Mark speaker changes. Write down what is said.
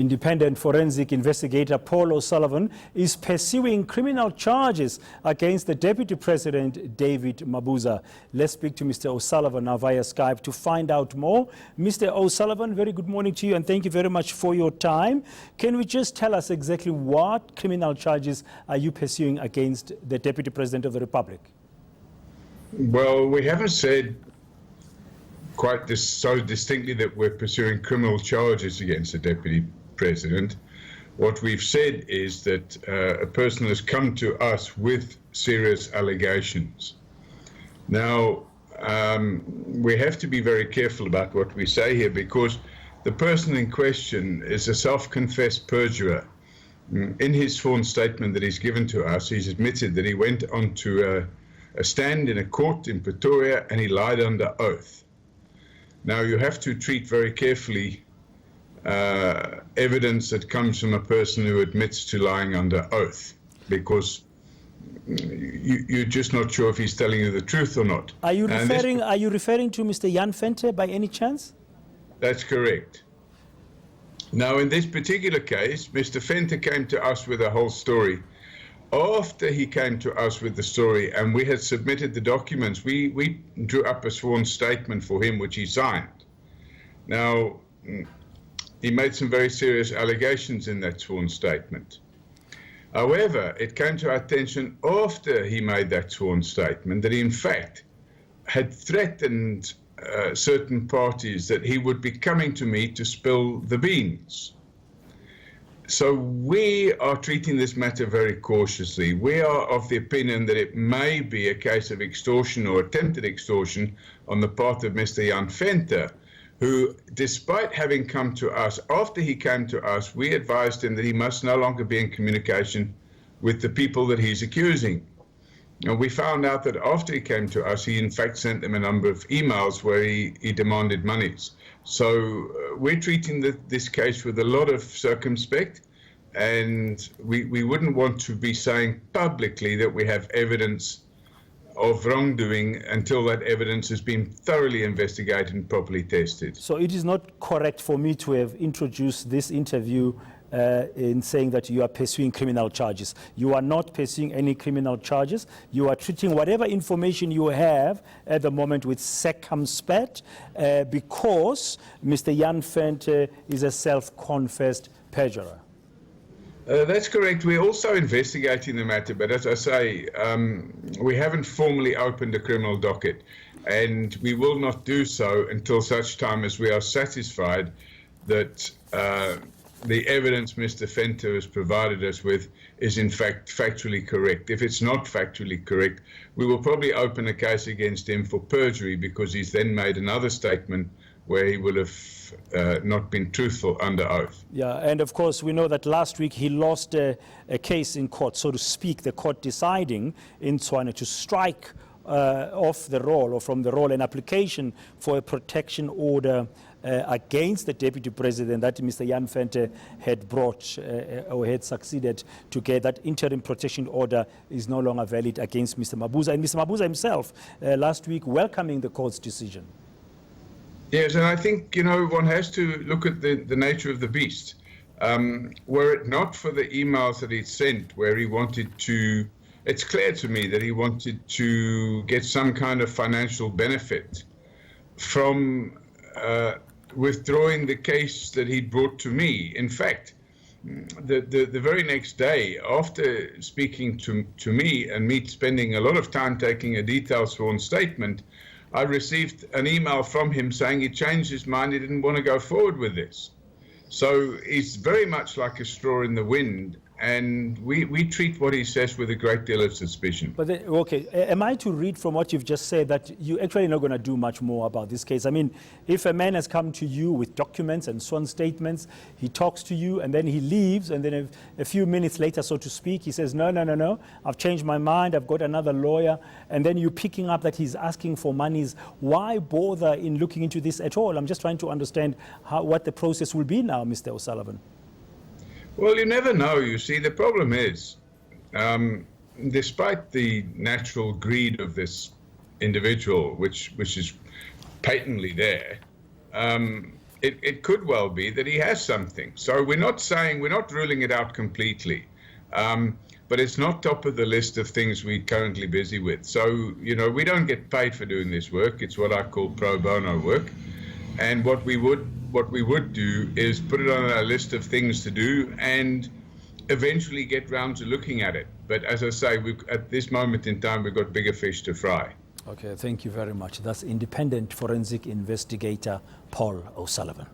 Speaker 1: Independent Forensic Investigator Paul O'Sullivan is pursuing criminal charges against the Deputy President David Mabuza. Let's speak to Mr. O'Sullivan now via Skype to find out more. Mr. O'Sullivan, very good morning to you and thank you very much for your time. Can we just tell us exactly what criminal charges are you pursuing against the Deputy President of the Republic?
Speaker 2: Well, we haven't said quite this so distinctly that we're pursuing criminal charges against the Deputy President. What we've said is that a person has come to us with serious allegations. Now, we have to be very careful about what we say here, because the person in question is a self-confessed perjurer. In his sworn statement that he's given to us, he's admitted that he went onto a stand in a court in Pretoria and he lied under oath. Now, you have to treat very carefully evidence that comes from a person who admits to lying under oath, because you're just not sure if he's telling you the truth or not.
Speaker 1: Are you referring to Mr. Jan Venter by any chance?
Speaker 2: That's correct. Now, in this particular case, Mr. Venter came to us with a whole story. After he came to us with the story and we had submitted the documents, we drew up a sworn statement for him, which he signed. Now, he made some very serious allegations in that sworn statement. However, it came to our attention after he made that sworn statement that he, in fact, had threatened certain parties that he would be coming to me to spill the beans. So we are treating this matter very cautiously. We are of the opinion that it may be a case of extortion or attempted extortion on the part of Mr. Jan Venter, who, despite having come to us, after he came to us, we advised him that he must no longer be in communication with the people that he's accusing. And we found out that after he came to us, he in fact sent them a number of emails where he demanded monies. So we're treating this case with a lot of circumspect, and we wouldn't want to be saying publicly that we have evidence of wrongdoing until that evidence has been thoroughly investigated and properly tested.
Speaker 1: So it is not correct for me to have introduced this interview in saying that you are pursuing criminal charges. You are not pursuing any criminal charges. You are treating whatever information you have at the moment with circumspect because Mr. Jan Venter is a self-confessed perjurer.
Speaker 2: That's correct. We're also investigating the matter, but as I say, we haven't formally opened a criminal docket, and we will not do so until such time as we are satisfied that the evidence Mr. Venter has provided us with is in fact factually correct. If it's not factually correct, we will probably open a case against him for perjury, because he's then made another statement where he will have not been truthful under oath.
Speaker 1: Yeah, and of course we know that last week he lost a case in court, so to speak, the court deciding in Tswana to strike off the roll or from the roll an application for a protection order against the Deputy President that Mr. Jan Venter had brought or had succeeded to get. That interim protection order is no longer valid against Mr. Mabuza. And Mr. Mabuza himself last week welcoming the court's decision.
Speaker 2: Yes, and I think, you know, one has to look at the nature of the beast. Were it not for the emails that he sent where he wanted to, it's clear to me that he wanted to get some kind of financial benefit from withdrawing the case that he brought to me. In fact, the very next day, after speaking to me and me spending a lot of time taking a detailed sworn statement, I received an email from him saying he changed his mind, he didn't want to go forward with this. So he's very much like a straw in the wind, and we treat what he says with a great deal of suspicion.
Speaker 1: But then, okay, am I to read from what you've just said that you're actually not going to do much more about this case? I mean, if a man has come to you with documents and sworn statements, he talks to you and then he leaves, and then a few minutes later, so to speak, he says, no, I've changed my mind, I've got another lawyer, and then you're picking up that he's asking for monies. Why bother in looking into this at all? I'm just trying to understand what the process will be now, Mr. O'Sullivan.
Speaker 2: Well, you never know. You see, the problem is, despite the natural greed of this individual, which is patently there, it could well be that he has something. So we're not ruling it out completely. But it's not top of the list of things we're currently busy with. So, we don't get paid for doing this work. It's what I call pro bono work. And what we would do is put it on our list of things to do and eventually get round to looking at it. But as I say, at this moment in time, we've got bigger fish to fry.
Speaker 1: Okay, thank you very much. That's independent forensic investigator Paul O'Sullivan.